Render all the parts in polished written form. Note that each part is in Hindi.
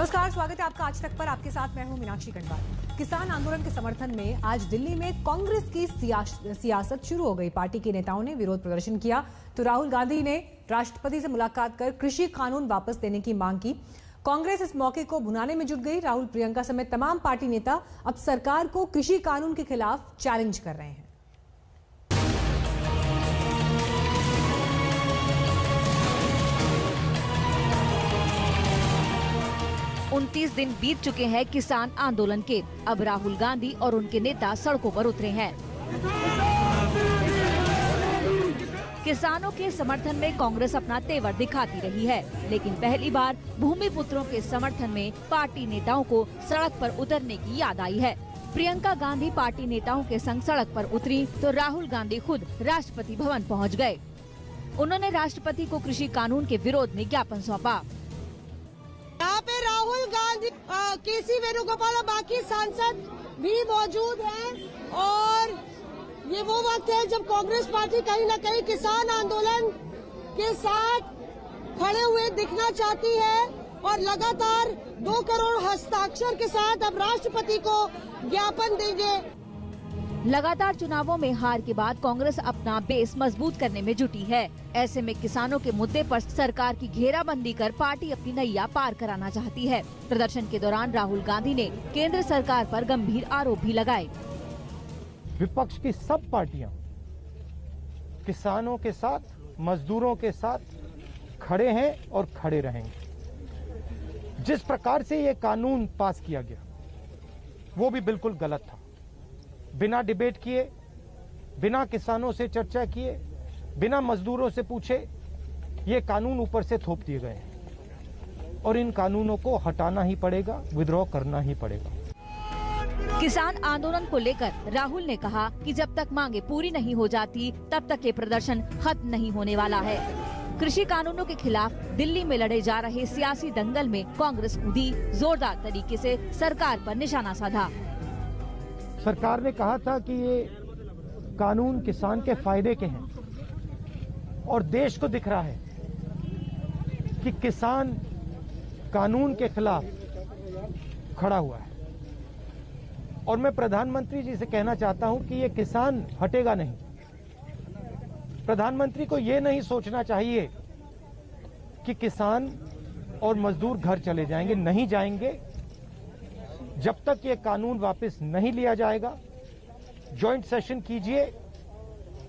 नमस्कार, स्वागत है आपका आज तक पर। आपके साथ मैं हूं मीनाक्षी खंडवार। किसान आंदोलन के समर्थन में आज दिल्ली में कांग्रेस की सियासत शुरू हो गई। पार्टी के नेताओं ने विरोध प्रदर्शन किया तो राहुल गांधी ने राष्ट्रपति से मुलाकात कर कृषि कानून वापस देने की मांग की। कांग्रेस इस मौके को भुनाने में जुट गई। राहुल, प्रियंका समेत तमाम पार्टी नेता अब सरकार को कृषि कानून के खिलाफ चैलेंज कर रहे हैं। 29 दिन बीत चुके हैं किसान आंदोलन के। अब राहुल गांधी और उनके नेता सड़कों पर उतरे हैं। किसानों के समर्थन में कांग्रेस अपना तेवर दिखाती रही है, लेकिन पहली बार भूमिपुत्रों के समर्थन में पार्टी नेताओं को सड़क पर उतरने की याद आई है। प्रियंका गांधी पार्टी नेताओं के संग सड़क पर उतरी तो राहुल गांधी खुद राष्ट्रपति भवन पहुंच गए। उन्होंने राष्ट्रपति को कृषि कानून के विरोध में ज्ञापन सौंपा। यहाँ पे राहुल गांधी, केसी वेणुगोपाल और बाकी सांसद भी मौजूद हैं और ये वो वक्त है जब कांग्रेस पार्टी कहीं न कहीं किसान आंदोलन के साथ खड़े हुए दिखना चाहती है और लगातार 2 करोड़ हस्ताक्षर के साथ अब राष्ट्रपति को ज्ञापन देंगे। लगातार चुनावों में हार के बाद कांग्रेस अपना बेस मजबूत करने में जुटी है। ऐसे में किसानों के मुद्दे पर सरकार की घेराबंदी कर पार्टी अपनी नैया पार कराना चाहती है। प्रदर्शन के दौरान राहुल गांधी ने केंद्र सरकार पर गंभीर आरोप भी लगाए। विपक्ष की सब पार्टियां किसानों के साथ, मजदूरों के साथ खड़े हैं और खड़े रहेंगे। जिस प्रकार से ये कानून पास किया गया वो भी बिल्कुल गलत था। बिना डिबेट किए, बिना किसानों से चर्चा किए, बिना मजदूरों से पूछे ये कानून ऊपर से थोप दिए गए हैं और इन कानूनों को हटाना ही पड़ेगा, विद्रोह करना ही पड़ेगा। किसान आंदोलन को लेकर राहुल ने कहा कि जब तक मांगे पूरी नहीं हो जाती तब तक ये प्रदर्शन खत्म नहीं होने वाला है। कृषि कानूनों के खिलाफ दिल्ली में लड़े जा रहे सियासी दंगल में कांग्रेस कूदी, जोरदार तरीके से सरकार पर निशाना साधा। सरकार ने कहा था कि ये कानून किसान के फायदे के हैं और देश को दिख रहा है कि किसान कानून के खिलाफ खड़ा हुआ है। और मैं प्रधानमंत्री जी से कहना चाहता हूं कि ये किसान हटेगा नहीं। प्रधानमंत्री को ये नहीं सोचना चाहिए कि किसान और मजदूर घर चले जाएंगे, नहीं जाएंगे। जब तक ये कानून वापस नहीं लिया जाएगा, जॉइंट सेशन कीजिए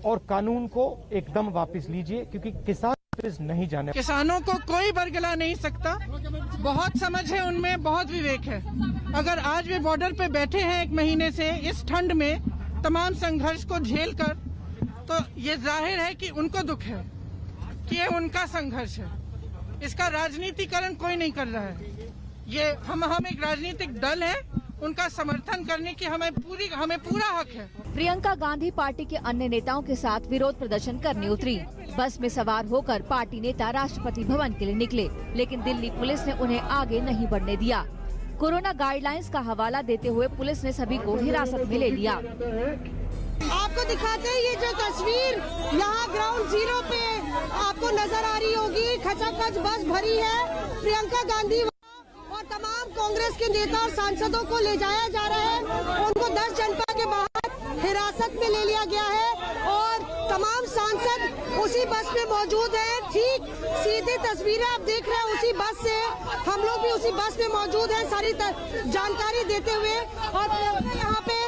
और कानून को एकदम वापस लीजिए, क्योंकि किसान वापस नहीं जाने। किसानों को कोई बरगला नहीं सकता। बहुत समझ है उनमें, बहुत विवेक है। अगर आज वे बॉर्डर पे बैठे हैं 1 महीने से इस ठंड में तमाम संघर्ष को झेल कर, तो ये जाहिर है कि उनको दुख है कि ये उनका संघर्ष है। इसका राजनीतिकरण कोई नहीं कर रहा है। ये हम एक राजनीतिक दल है, उनका समर्थन करने की हमें पूरा हक है। प्रियंका गांधी पार्टी के अन्य नेताओं के साथ विरोध प्रदर्शन करने उतरी। बस में सवार होकर पार्टी नेता राष्ट्रपति भवन के लिए निकले, लेकिन दिल्ली पुलिस ने उन्हें आगे नहीं बढ़ने दिया। कोरोना गाइडलाइंस का हवाला देते हुए पुलिस ने सभी को हिरासत में ले लिया। आपको दिखाते हैं ये जो तस्वीर यहाँ ग्राउंड जीरो पे आपको नजर आ रही होगी। खचाखच बस भरी है। प्रियंका गांधी और तमाम कांग्रेस के नेता और सांसदों को ले जाया जा रहा है। उनको 10 जनपद के बाहर हिरासत में ले लिया गया है और तमाम सांसद उसी बस में मौजूद हैं। ठीक सीधी तस्वीरें आप देख रहे हैं उसी बस से। हम लोग भी उसी बस में मौजूद हैं सारी जानकारी देते हुए। और यहाँ पे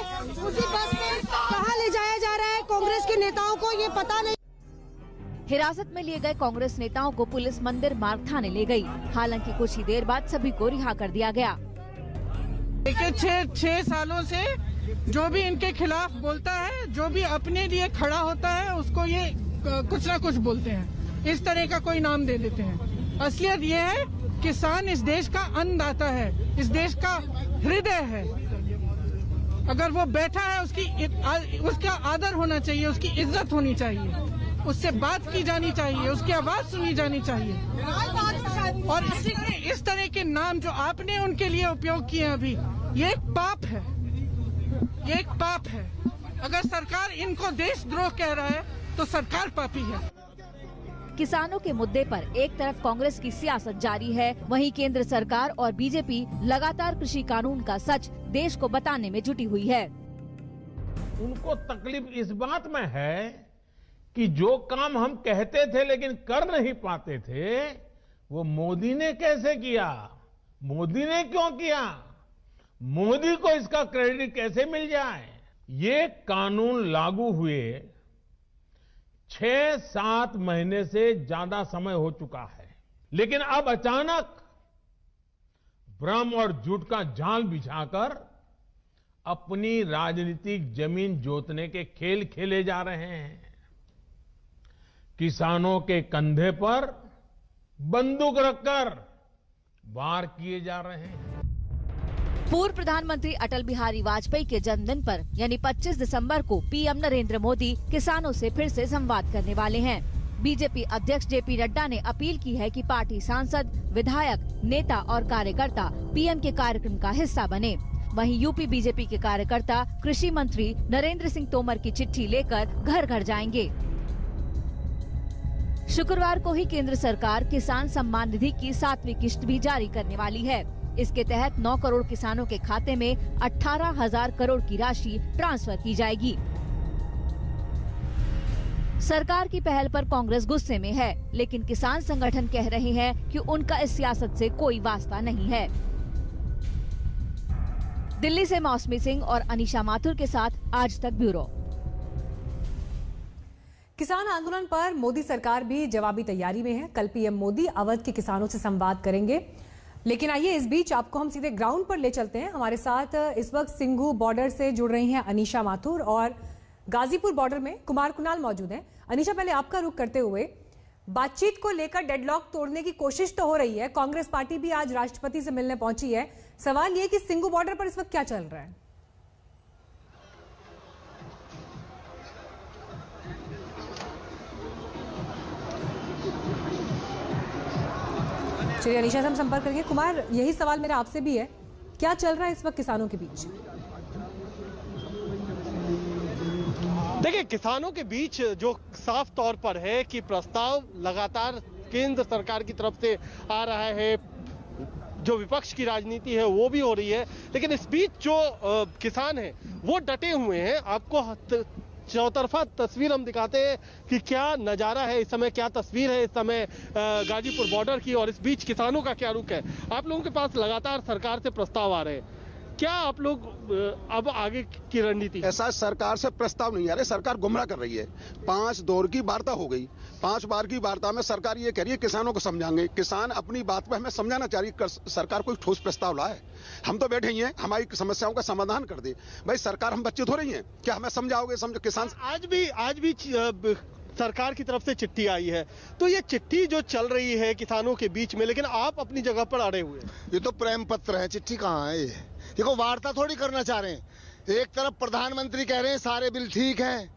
उसी बस में कहाँ ले जाया जा रहा है कांग्रेस के नेताओं को ये पता नहीं। हिरासत में लिए गए कांग्रेस नेताओं को पुलिस मंदिर मार्ग थाने ले गई। हालांकि कुछ ही देर बाद सभी को रिहा कर दिया गया। देखिए 6 सालों से जो भी इनके खिलाफ बोलता है, जो भी अपने लिए खड़ा होता है, उसको ये कुछ ना कुछ बोलते हैं। इस तरह का कोई नाम दे देते हैं। असलियत ये है किसान इस देश का अन्नदाता है, इस देश का हृदय है। अगर वो बैठा है उसका आदर होना चाहिए, उसकी इज्जत होनी चाहिए, उससे बात की जानी चाहिए, उसकी आवाज सुनी जानी चाहिए। और इस तरह के नाम जो आपने उनके लिए उपयोग किए अभी, ये एक पाप है, ये एक पाप है। अगर सरकार इनको देशद्रोह कह रहा है तो सरकार पापी है। किसानों के मुद्दे पर एक तरफ कांग्रेस की सियासत जारी है, वहीं केंद्र सरकार और बीजेपी लगातार कृषि कानून का सच देश को बताने में जुटी हुई है। उनको तकलीफ इस बात में है कि जो काम हम कहते थे लेकिन कर नहीं पाते थे, वो मोदी ने कैसे किया, मोदी ने क्यों किया, मोदी को इसका क्रेडिट कैसे मिल जाए। ये कानून लागू हुए 6-7 महीने से ज्यादा समय हो चुका है, लेकिन अब अचानक भ्रम और झूठ का जाल बिछाकर अपनी राजनीतिक जमीन जोतने के खेल खेले जा रहे हैं। किसानों के कंधे पर बंदूक रखकर वार किए जा रहे हैं। पूर्व प्रधानमंत्री अटल बिहारी वाजपेयी के जन्मदिन पर यानी 25 दिसंबर को पीएम नरेंद्र मोदी किसानों से फिर से संवाद करने वाले हैं। बीजेपी अध्यक्ष जेपी नड्डा ने अपील की है कि पार्टी सांसद, विधायक, नेता और कार्यकर्ता पीएम के कार्यक्रम का हिस्सा बने। वहीं यूपी बीजेपी के कार्यकर्ता कृषि मंत्री नरेंद्र सिंह तोमर की चिट्ठी लेकर घर घर जाएंगे। शुक्रवार को ही केंद्र सरकार किसान सम्मान निधि की 7वीं किश्त भी जारी करने वाली है। इसके तहत 9 करोड़ किसानों के खाते में 18,000 करोड़ की राशि ट्रांसफर की जाएगी। सरकार की पहल पर कांग्रेस गुस्से में है, लेकिन किसान संगठन कह रहे हैं कि उनका इस सियासत से कोई वास्ता नहीं है। दिल्ली से मौसमी सिंह और अनीशा माथुर के साथ आज तक ब्यूरो। किसान आंदोलन पर मोदी सरकार भी जवाबी तैयारी में है। कल पीएम मोदी अवध के किसानों से संवाद करेंगे, लेकिन आइए इस बीच आपको हम सीधे ग्राउंड पर ले चलते हैं। हमारे साथ इस वक्त सिंघू बॉर्डर से जुड़ रही हैं अनीशा माथुर और गाजीपुर बॉर्डर में कुमार कुणाल मौजूद हैं। अनीशा, पहले आपका रुख करते हुए, बातचीत को लेकर डेडलॉक तोड़ने की कोशिश तो हो रही है, कांग्रेस पार्टी भी आज राष्ट्रपति से मिलने पहुंची है। सवाल ये कि सिंघू बॉर्डर पर इस वक्त क्या चल रहा है? चलिए अनीशा से हम संपर्क करेंगे। कुमार, यही सवाल मेरा आपसे भी है, क्या चल रहा है इस वक्त किसानों के बीच? देखिए, किसानों के बीच जो साफ तौर पर है कि प्रस्ताव लगातार केंद्र सरकार की तरफ से आ रहा है, जो विपक्ष की राजनीति है वो भी हो रही है, लेकिन इस बीच जो किसान हैं वो डटे हुए हैं। आपको चौतरफा तस्वीर हम दिखाते हैं कि क्या नजारा है इस समय, क्या तस्वीर है इस समय गाजीपुर बॉर्डर की, और इस बीच किसानों का क्या रुख है। आप लोगों के पास लगातार सरकार से प्रस्ताव आ रहे हैं, क्या आप लोग अब आगे की रणनीति? ऐसा सरकार से प्रस्ताव नहीं आ रहे, सरकार गुमराह कर रही है। 5 दौर की वार्ता हो गई, 5 बार की वार्ता में सरकार ये कह रही है किसानों को समझाएंगे, किसान अपनी बात पे हमें समझाना चाह रही है। सरकार कोई ठोस प्रस्ताव लाए, हम तो बैठे ही हैं, हमारी समस्याओं का समाधान कर दे। भाई सरकार हम बच्चे थोड़े ही हैं, क्या हमें समझाओगे? समझो किसान आज भी सरकार की तरफ से चिट्ठी आई है, तो ये चिट्ठी जो चल रही है किसानों के बीच में, लेकिन आप अपनी जगह पर अड़े हुए। ये तो प्रेम पत्र है, चिट्ठी कहाँ है? देखो, वार्ता थोड़ी करना चाह रहे हैं। एक तरफ प्रधानमंत्री कह रहे हैं सारे बिल ठीक हैं,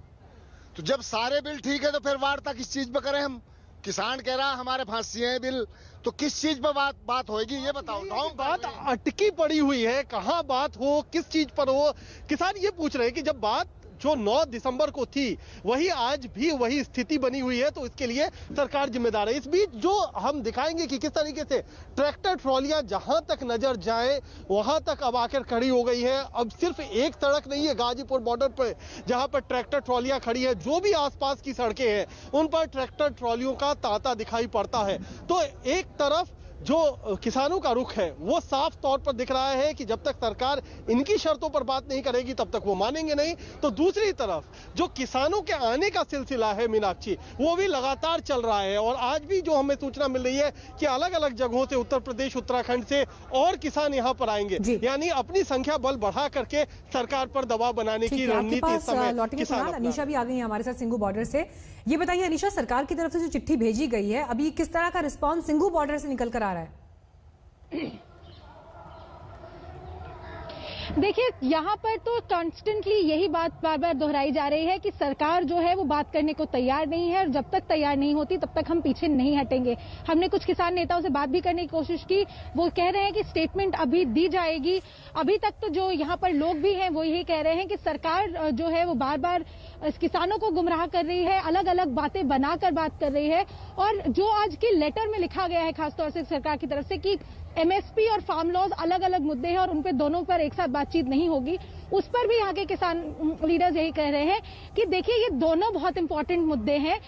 तो जब सारे बिल ठीक है तो फिर वार्ता किस चीज पे करें हम? किसान कह रहा हमारे फांसी है बिल, तो किस चीज पे बात होगी ये बताओ। बात अटकी पड़ी हुई है, कहाँ बात हो, किस चीज पर हो। किसान ये पूछ रहे हैं कि जब बात जो 9 दिसंबर को थी वही आज भी वही स्थिति बनी हुई है, तो इसके लिए सरकार जिम्मेदार है। इस बीच जो हम दिखाएंगे कि किस तरीके से ट्रैक्टर ट्रॉलियां जहां तक नजर जाए वहां तक अब आकर खड़ी हो गई है। अब सिर्फ एक सड़क नहीं है गाजीपुर बॉर्डर पर जहां पर ट्रैक्टर ट्रॉलियां खड़ी है, जो भी आसपास की सड़कें हैं उन पर ट्रैक्टर ट्रॉलियों का तांता दिखाई पड़ता है। तो एक तरफ जो किसानों का रुख है वो साफ तौर पर दिख रहा है कि जब तक सरकार इनकी शर्तों पर बात नहीं करेगी तब तक वो मानेंगे नहीं। तो दूसरी तरफ जो किसानों के आने का सिलसिला है मीनाक्षी, वो भी लगातार चल रहा है, और आज भी जो हमें सूचना मिल रही है कि अलग अलग जगहों से, उत्तर प्रदेश, उत्तराखंड से और किसान यहाँ पर आएंगे, यानी अपनी संख्या बल बढ़ा करके सरकार पर दबाव बनाने की रणनीति इस समय। अनीशा भी आ गई है हमारे साथ सिंघू बॉर्डर से। ये बताइए अनीशा, सरकार की तरफ से जो चिट्ठी भेजी गई है, अभी किस तरह का रिस्पॉन्स सिंघू बॉर्डर से निकल कर आ रहा है? देखिए, यहाँ पर तो कॉन्स्टेंटली यही बात बार बार दोहराई जा रही है कि सरकार जो है वो बात करने को तैयार नहीं है और जब तक तैयार नहीं होती तब तक हम पीछे नहीं हटेंगे। हमने कुछ किसान नेताओं से बात भी करने की कोशिश की, वो कह रहे हैं कि स्टेटमेंट अभी दी जाएगी। अभी तक तो जो यहाँ पर लोग भी हैं वो यही कह रहे हैं कि सरकार जो है वो बार बार किसानों को गुमराह कर रही है, अलग अलग बातें बनाकर बात कर रही है। और जो आज के लेटर में लिखा गया है खासतौर से सरकार की तरफ से कि एमएसपी और फार्म लॉज अलग अलग मुद्दे हैं और उन पे दोनों पर एक साथ बातचीत नहीं होगी, उस पर भी यहाँ के किसान लीडर्स यही कह रहे हैं कि देखिए ये दोनों बहुत इंपॉर्टेंट मुद्दे हैं।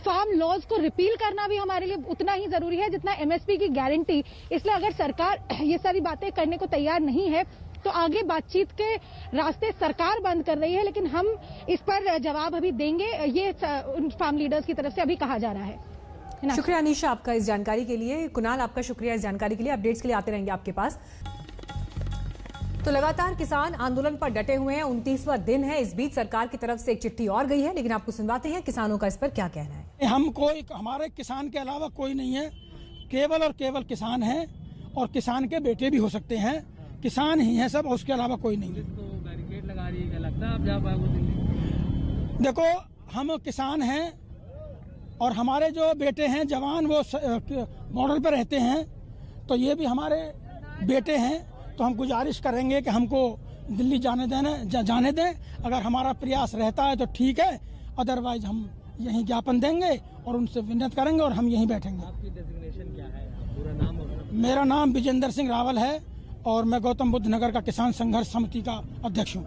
फार्म लॉज को रिपील करना भी हमारे लिए उतना ही जरूरी है जितना एमएसपी की गारंटी। इसलिए अगर सरकार ये सारी बातें करने को तैयार नहीं है तो आगे बातचीत के रास्ते सरकार बंद कर रही है, लेकिन हम इस पर जवाब अभी देंगे, ये फार्म लीडर्स की तरफ से अभी कहा जा रहा है। शुक्रिया अनीशा आपका इस जानकारी के लिए। कुणाल आपका शुक्रिया इस जानकारी के लिए। अपडेट्स के लिए आते रहेंगे आपके पास। तो लगातार किसान आंदोलन पर डटे हुए हैं, 29वां दिन है। इस बीच सरकार की तरफ से एक चिट्ठी और गई है, लेकिन आपको सुनवाते हैं किसानों का इस पर क्या कहना है। हम कोई, हमारे किसान के अलावा कोई नहीं है, केवल और केवल किसान है और किसान के बेटे भी हो सकते हैं। किसान ही है सब, उसके अलावा कोई नहीं है। बैरिकेड लगा रही है, लगता है आप जा पाओगे दिल्ली? देखो, हम किसान हैं और हमारे जो बेटे हैं जवान वो बॉर्डर पर रहते हैं, तो ये भी हमारे बेटे हैं। तो हम गुजारिश करेंगे कि हमको दिल्ली जाने दें। अगर हमारा प्रयास रहता है तो ठीक है, अदरवाइज हम यहीं ज्ञापन देंगे और उनसे विनती करेंगे और हम यहीं बैठेंगे। आपकी डेजिग्नेशन क्या है? पूरा नाम और मेरा नाम विजेंद्र सिंह रावल है और मैं गौतम बुद्ध नगर का किसान संघर्ष समिति का अध्यक्ष हूँ।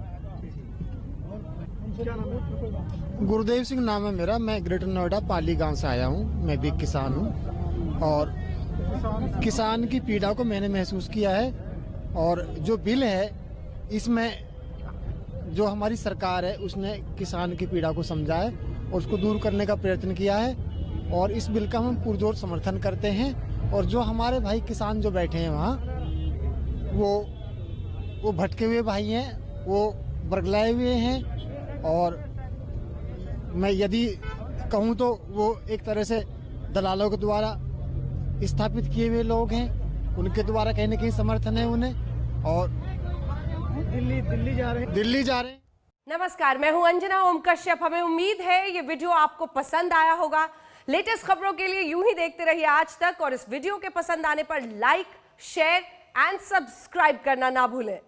गुरुदेव सिंह नाम है मेरा। मैं ग्रेटर नोएडा पाली गांव से आया हूँ। मैं भी किसान हूँ और किसान की पीड़ा को मैंने महसूस किया है। और जो बिल है इसमें जो हमारी सरकार है उसने किसान की पीड़ा को समझा है और उसको दूर करने का प्रयत्न किया है और इस बिल का हम पुरजोर समर्थन करते हैं। और जो हमारे भाई किसान जो बैठे हैं वहाँ, वो भटके हुए भाई हैं, वो बरगलाए हुए हैं और मैं यदि कहूँ तो वो एक तरह से दलालों के द्वारा स्थापित किए हुए लोग हैं, उनके द्वारा कहीं न कहीं समर्थन है उन्हें। और दिल्ली जा रहे हैं। नमस्कार, मैं हूं अंजना ओम कश्यप। हमें उम्मीद है ये वीडियो आपको पसंद आया होगा। लेटेस्ट खबरों के लिए यूं ही देखते रहिए आज तक और इस वीडियो के पसंद आने पर लाइक, शेयर एंड सब्सक्राइब करना ना भूलें।